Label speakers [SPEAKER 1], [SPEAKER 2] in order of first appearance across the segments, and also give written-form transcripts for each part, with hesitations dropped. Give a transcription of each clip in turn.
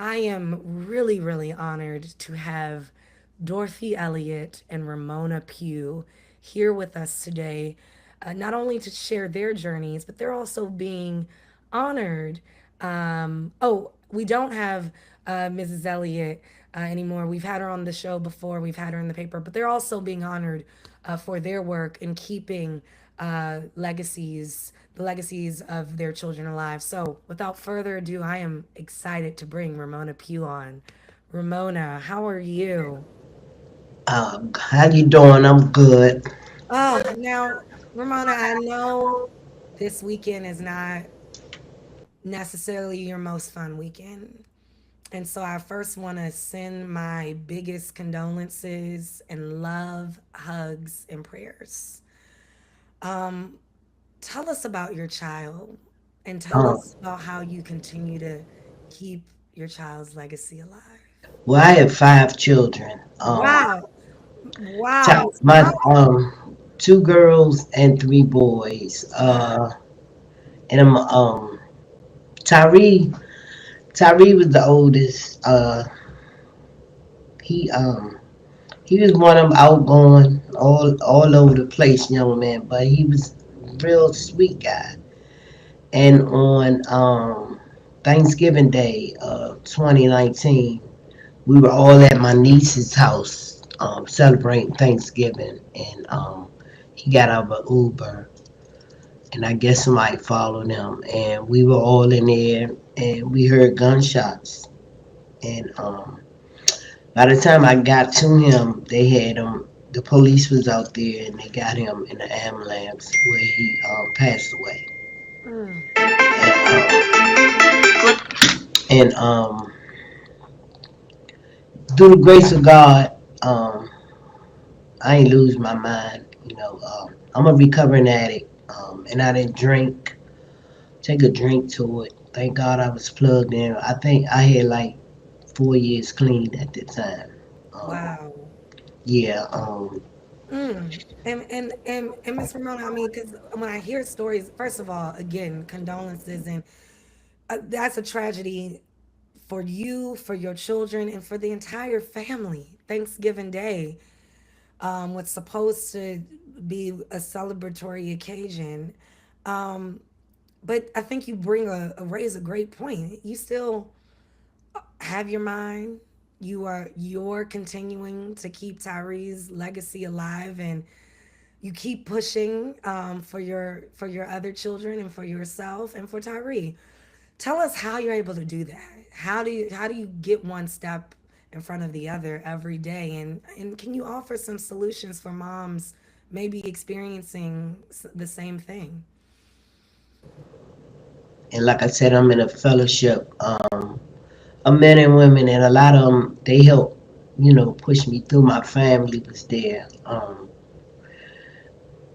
[SPEAKER 1] I am really, really honored to have Dorothy Elliott and Ramona Pugh here with us today, not only to share their journeys, but they're also being honored. We don't have Mrs. Elliott anymore. We've had her on the show before, we've had her in the paper, but they're also being honored for their work in keeping the legacies of their children alive. So, without further ado, I am excited to bring Ramona Pugh on. Ramona, how are you?
[SPEAKER 2] How you doing? I'm good.
[SPEAKER 1] Now, Ramona, I know this weekend is not necessarily your most fun weekend. And so I first want to send my biggest condolences and love, hugs, and prayers. Tell us about your child and tell
[SPEAKER 2] Um,
[SPEAKER 1] us about how you continue to keep your child's legacy alive.
[SPEAKER 2] well, I have 5 children.
[SPEAKER 1] Wow. Wow.
[SPEAKER 2] My two girls and 3 boys. And I'm Tyree. Tyree was the oldest. He he was one of them outgoing, all over the place young man, but he was a real sweet guy. And on Thanksgiving Day of 2019. We were all at my niece's house celebrating Thanksgiving, and he got out of an Uber, and I guess somebody followed him, and we were all in there, and we heard gunshots, and by the time I got to him, they had him. The police was out there, and they got him in the ambulance where he passed away,
[SPEAKER 1] Mm.
[SPEAKER 2] and through the grace of God, I ain't lose my mind. I'm a recovering addict, and I didn't drink. Take a drink to it. Thank God I was plugged in. I think I had like 4 years clean at the time. Um,
[SPEAKER 1] Wow.
[SPEAKER 2] yeah.
[SPEAKER 1] And Miss Ramona, I mean, because when I hear stories, first of all, again, condolences, and that's a tragedy for you, for your children, and for the entire family. Thanksgiving Day, what's supposed to be a celebratory occasion. Um, but I think you bring raise a great point. You still have your mind. You're continuing to keep Tyree's legacy alive, and you keep pushing for your other children and for yourself and for Tyree. Tell us how you're able to do that. How do you get one step in front of the other every day, and can you offer some solutions for moms maybe experiencing the same thing?
[SPEAKER 2] And like I said, I'm in a fellowship of men and women, and a lot of them they help, push me through. My family was there.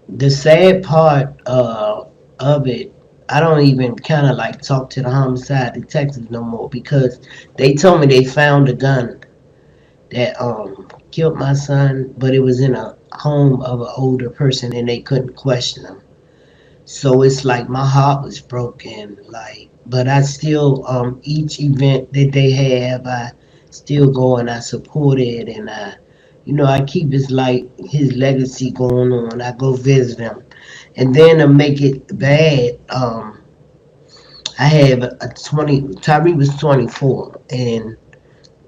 [SPEAKER 2] The sad part of it, I don't even kind of like talk to the homicide detectives no more because they told me they found a gun that killed my son, but it was in a home of an older person and they couldn't question him. So it's like my heart was broken, like, but I still each event that they have, I still go and I support it, and I keep his legacy going on. I go visit him, and then to make it bad, I have a 20. Tyree was 24 in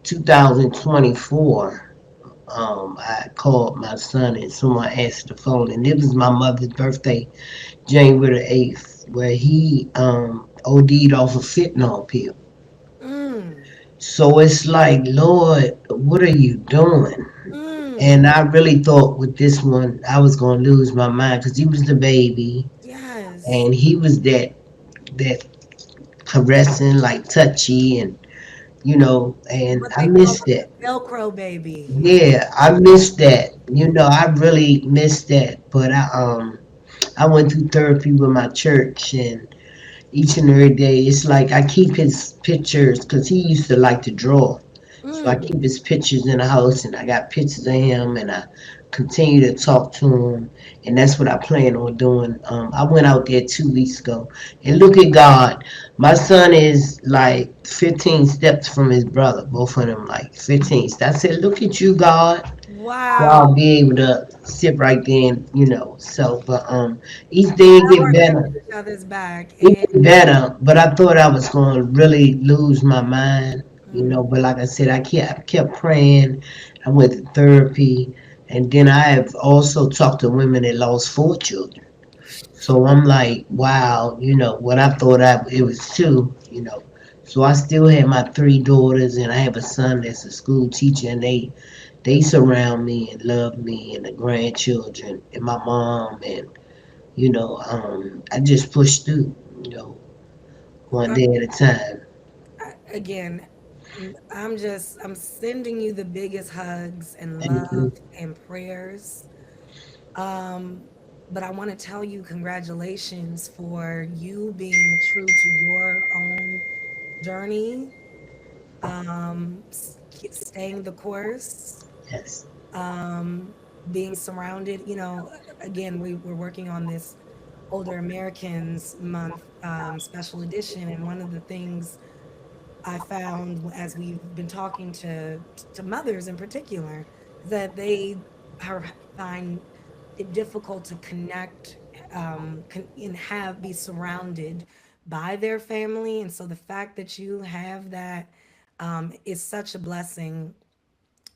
[SPEAKER 2] 2024. I called my son and someone answered the phone, and it was my mother's birthday, January the 8th, where he OD'd off a fentanyl pill.
[SPEAKER 1] Mm,
[SPEAKER 2] So it's like, Lord, what are you doing?
[SPEAKER 1] mm,
[SPEAKER 2] And I really thought with this one, I was gonna lose my mind because he was the baby,
[SPEAKER 1] yes.
[SPEAKER 2] and he was that caressing, like touchy, and
[SPEAKER 1] What
[SPEAKER 2] I
[SPEAKER 1] they call
[SPEAKER 2] missed that.
[SPEAKER 1] a Velcro baby.
[SPEAKER 2] Yeah, I missed that. I really missed that. But I went through therapy with my church, and each and every day, it's like I keep his pictures because he used to like to draw. So I
[SPEAKER 1] Mm,
[SPEAKER 2] keep his pictures in the house, and I got pictures of him, and I continue to talk to him, and that's what I plan on doing. I went out there 2 weeks ago, and look at God. My son is like 15 steps from his brother. Both of them like 15. I said, look at you, God. Y'all
[SPEAKER 1] Wow.
[SPEAKER 2] be able to sit right there and, so, but, each day
[SPEAKER 1] Y'all
[SPEAKER 2] get
[SPEAKER 1] are
[SPEAKER 2] better.
[SPEAKER 1] each other's back.
[SPEAKER 2] It
[SPEAKER 1] And
[SPEAKER 2] get better, but I thought I was going to really lose my mind,
[SPEAKER 1] mm,
[SPEAKER 2] but like I said, I kept praying. I went to therapy. And then I have also talked to women that lost 4 children. So I'm like, wow, what I thought it was two. So I still have my 3 daughters, and I have a son that's a school teacher, and they surround me and love me, and the grandchildren and my mom, and I just push through, one
[SPEAKER 1] uh,
[SPEAKER 2] day at a time.
[SPEAKER 1] again, I'm sending you the biggest hugs and
[SPEAKER 2] Thank
[SPEAKER 1] love
[SPEAKER 2] you.
[SPEAKER 1] and prayers. Um, but I want to tell you congratulations for you being true to your own journey, staying the course,
[SPEAKER 2] Yes.
[SPEAKER 1] um, being surrounded. Again, we're working on this Older Americans Month special edition, and one of the things I found as we've been talking to mothers in particular is that they are find it difficult to connect and have be surrounded by their family, and so the fact that you have that is such a blessing.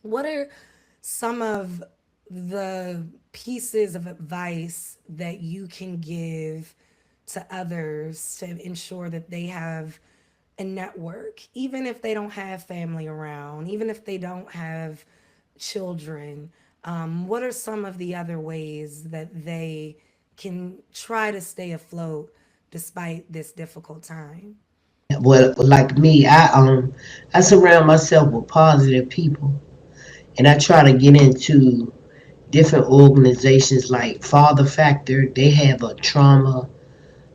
[SPEAKER 1] What are some of the pieces of advice that you can give to others to ensure that they have a network, even if they don't have family around, even if they don't have children? What are some of the other ways that they can try to stay afloat despite this difficult time?
[SPEAKER 2] Well, like me, I surround myself with positive people, and I try to get into different organizations like Father Factor. They have a trauma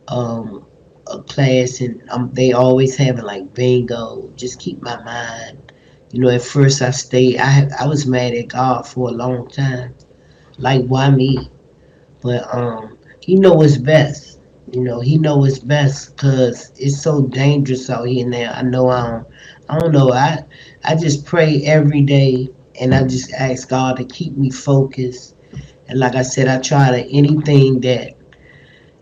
[SPEAKER 2] um a class, and they always having like bingo. Just keep my mind. At first I stayed. I was mad at God for a long time. Like, why me? But he know what's best. He know what's best because it's so dangerous out here now. I don't know. I just pray every day, and I just ask God to keep me focused. And like I said, I try to anything that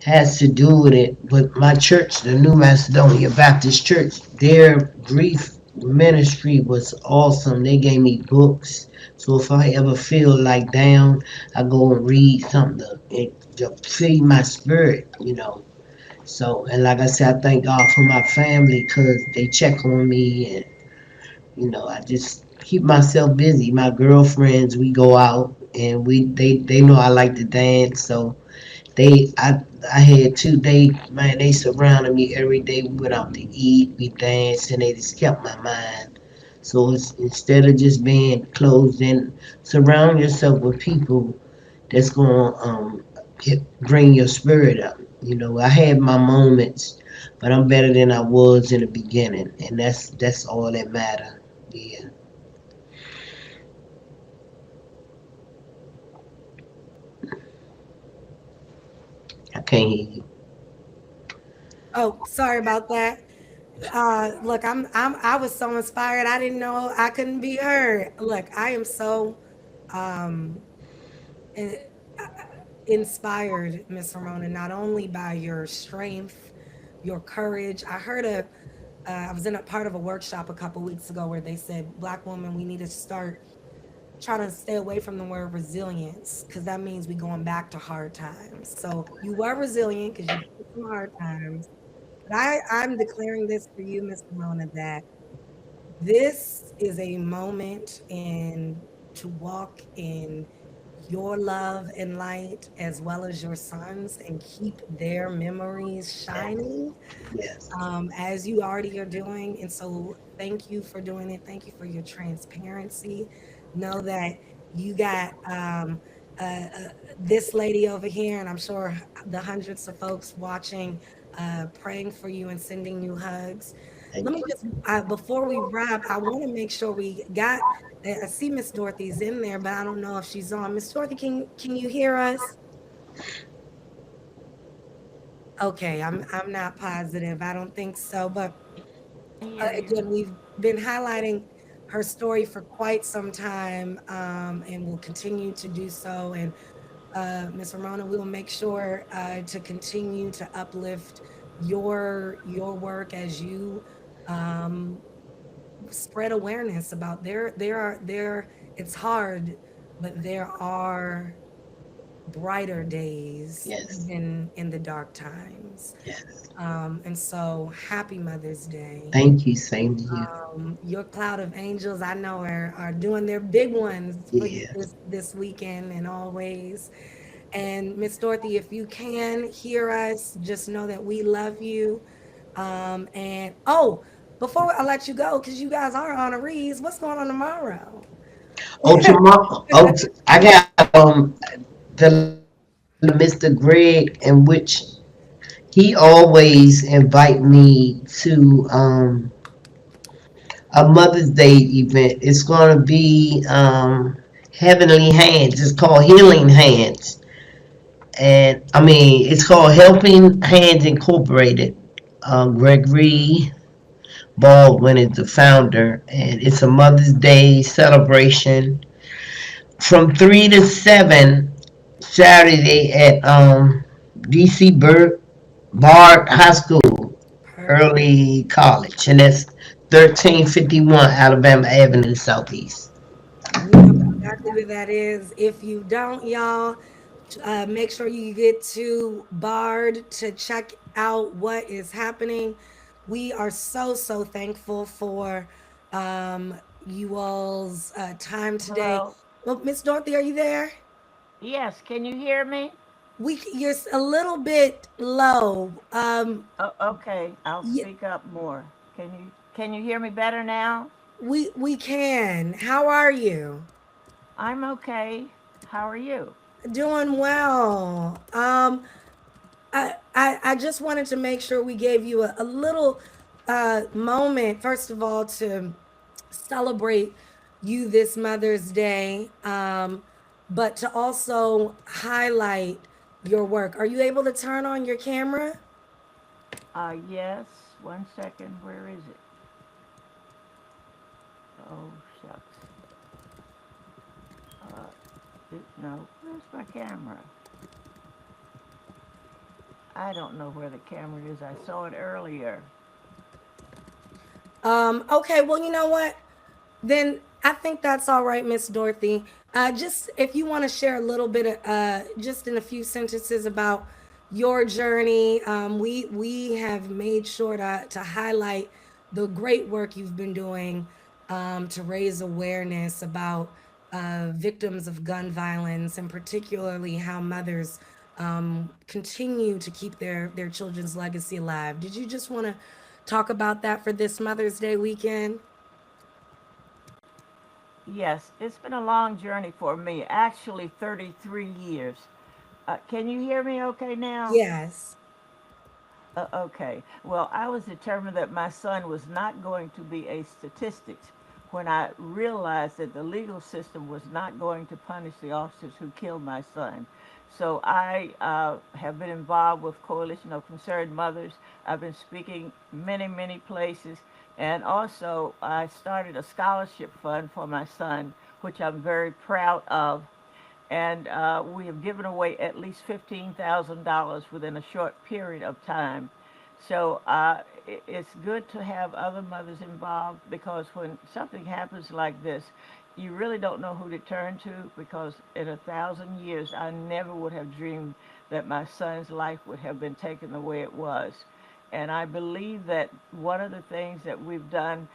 [SPEAKER 2] has to do with it. But my church, the New Macedonia Baptist Church, their grief ministry was awesome. They gave me books. So if I ever feel like down, I go and read something to feed my spirit. So, and like I said, I thank God for my family because they check on me, and, I just keep myself busy. My girlfriends, we go out, and they know I like to dance. So they, I had 2 days, man. They surrounded me every day. We went out to eat, we danced, and they just kept my mind. So it's instead of just being closed in, surround yourself with people that's gonna bring your spirit up. I had my moments, but I'm better than I was in the beginning, and that's all that matter. Yeah, I can't hear you.
[SPEAKER 1] Oh, sorry about that. Look, I was so inspired. I didn't know I couldn't be heard. Look, I am so um, in- inspired, Miss Ramona, not only by your strength, your courage. I was in a part of a workshop a couple weeks ago where they said, Black women, we need to start trying to stay away from the word resilience because that means we going back to hard times. So you were resilient because you did some hard times. But I'm declaring this for you, Miss Ramona, that this is a moment to walk in your love and light as well as your sons and keep their memories shining
[SPEAKER 2] Yes,
[SPEAKER 1] as you already are doing. And so, thank you for doing it. Thank you for your transparency. Know that you got this lady over here, and I'm sure the hundreds of folks watching, praying for you and sending you hugs. Let
[SPEAKER 2] thank
[SPEAKER 1] me
[SPEAKER 2] you.
[SPEAKER 1] just, before we wrap, I want to make sure we got. I see Miss Dorothy's in there, but I don't know if she's on. Miss Dorothy, can you hear us? Okay, I'm not positive. I don't think so, but
[SPEAKER 3] I hear you.
[SPEAKER 1] again, we've been highlighting her story for quite some time, and will continue to do so. And Miss Ramona, we will make sure to continue to uplift your work as you um, spread awareness about there. It's hard, but there are brighter days
[SPEAKER 2] Yes,
[SPEAKER 1] even in the dark times.
[SPEAKER 2] yes.
[SPEAKER 1] And so, happy Mother's Day.
[SPEAKER 2] Thank you. Same to you.
[SPEAKER 1] Your cloud of angels, I know, are doing their big ones for you
[SPEAKER 2] Yes.
[SPEAKER 1] this weekend and always. And Miss Dorothy, if you can hear us, just know that we love you. And oh, before I let you go, because you guys are honorees, what's going on tomorrow?
[SPEAKER 2] Oh, tomorrow. I got the Mr. Greg, in which he always invite me to a Mother's Day event. It's gonna be Heavenly Hands. It's called Healing Hands, and I mean it's called Helping Hands Incorporated. Gregory Baldwin is the founder, and it's a Mother's Day celebration from 3 to 7 Saturday at DC Bard High School,
[SPEAKER 1] Perfect.
[SPEAKER 2] early college, and that's 1351 Alabama Avenue Southeast.
[SPEAKER 1] We know exactly where that is. If you don't, y'all, make sure you get to Bard to check out what is happening. We are so thankful for you all's time today.
[SPEAKER 3] Hello.
[SPEAKER 1] Well, Miss Dorothy, are you there?
[SPEAKER 3] Yes, can you hear me?
[SPEAKER 1] You're a little bit low.
[SPEAKER 3] Okay, I'll
[SPEAKER 1] Y-
[SPEAKER 3] speak up more. Can you hear me better now?
[SPEAKER 1] we can. How are you?
[SPEAKER 3] I'm okay. How are you?
[SPEAKER 1] Doing well. I just wanted to make sure we gave you a little moment, first of all, to celebrate you this Mother's Day, but to also highlight your work. Are you able to turn on your camera?
[SPEAKER 3] Yes. 1 second. Where is it? Oh shucks. Uh, no. Where's my camera? I don't know where the camera is. I saw it earlier.
[SPEAKER 1] Okay, well, you know what? Then I think that's all right, Miss Dorothy. Just if you want to share a little bit, of, just in a few sentences about your journey, we have made sure to highlight the great work you've been doing to raise awareness about victims of gun violence, and particularly how mothers continue to keep their children's legacy alive. Did you just want to talk about that for this Mother's Day weekend?
[SPEAKER 3] Yes, it's been a long journey for me. Actually, 33 years. Can you hear me okay now?
[SPEAKER 1] Yes.
[SPEAKER 3] Okay. Well, I was determined that my son was not going to be a statistics when I realized that the legal system was not going to punish the officers who killed my son. So I have been involved with Coalition of Concerned Mothers. I've been speaking many places. And also, I started a scholarship fund for my son, which I'm very proud of, and we have given away at least $15,000 within a short period of time. So it's good to have other mothers involved, because when something happens like this, you really don't know who to turn to, because in 1,000 years I never would have dreamed that my son's life would have been taken the way it was. And I believe that one of the things that we've done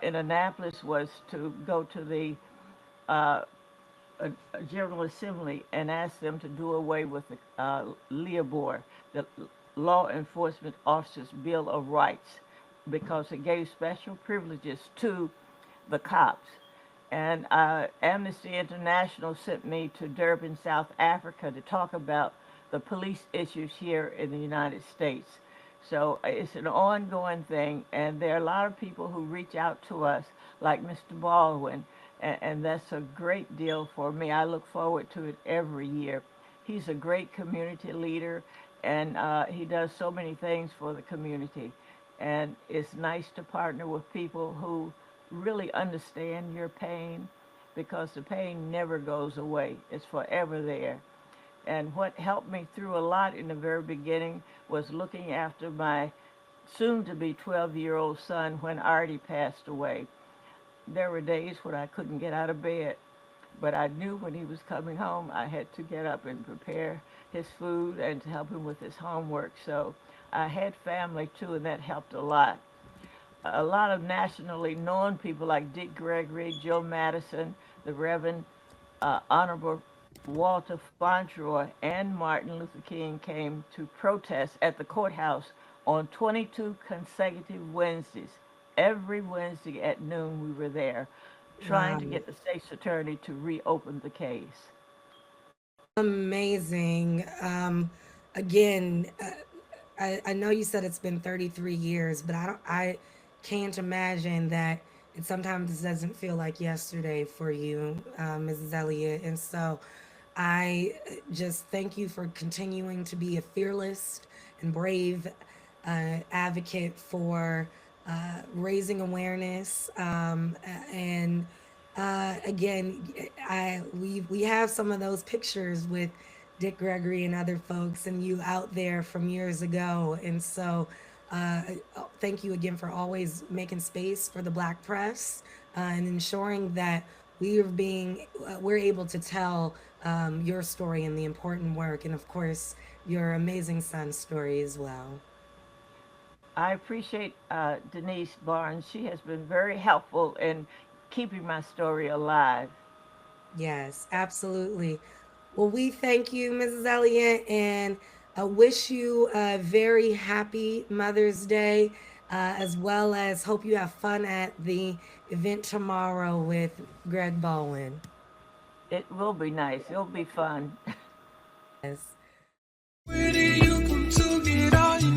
[SPEAKER 3] in Annapolis was to go to the uh, a General Assembly and asked them to do away with the LEOBOR, the Law Enforcement Officers Bill of Rights, because it gave special privileges to the cops. And Amnesty International sent me to Durban, South Africa, to talk about the police issues here in the United States. So it's an ongoing thing, and there are a lot of people who reach out to us, like Mr. Baldwin, and that's a great deal for me. I look forward to it every year. He's a great community leader, and he does so many things for the community. And it's nice to partner with people who really understand your pain, because the pain never goes away, it's forever there. And what helped me through a lot in the very beginning was looking after my soon to be 12-year-old son when Artie passed away. There were days when I couldn't get out of bed, but I knew when he was coming home, I had to get up and prepare his food and to help him with his homework. So I had family too, and that helped a lot. A lot of nationally known people like Dick Gregory, Joe Madison, the Reverend Honorable Walter Fauntroy, and Martin Luther King came to protest at the courthouse on 22 consecutive Wednesdays. Every Wednesday at noon, we were there trying
[SPEAKER 1] Wow.
[SPEAKER 3] to get the state's attorney to reopen the case.
[SPEAKER 1] Amazing. Again, I know you said it's been 33 years, but I can't imagine that it sometimes doesn't feel like yesterday for you, Mrs. Elliott. And so I just thank you for continuing to be a fearless and brave advocate for raising awareness. And again, we have some of those pictures with Dick Gregory and other folks, and you out there from years ago. And so, thank you again for always making space for the Black press and ensuring that we're able to tell your story and the important work, and of course, your amazing son's story as well.
[SPEAKER 3] I appreciate Denise Barnes. She has been very helpful in keeping my story alive.
[SPEAKER 1] Yes, absolutely. Well, we thank you, Mrs. Elliott, and wish you a very happy Mother's Day, as well as hope you have fun at the event tomorrow with Greg Baldwin.
[SPEAKER 3] It will be nice. It'll be fun.
[SPEAKER 1] Yes.
[SPEAKER 4] Where do you come to get all your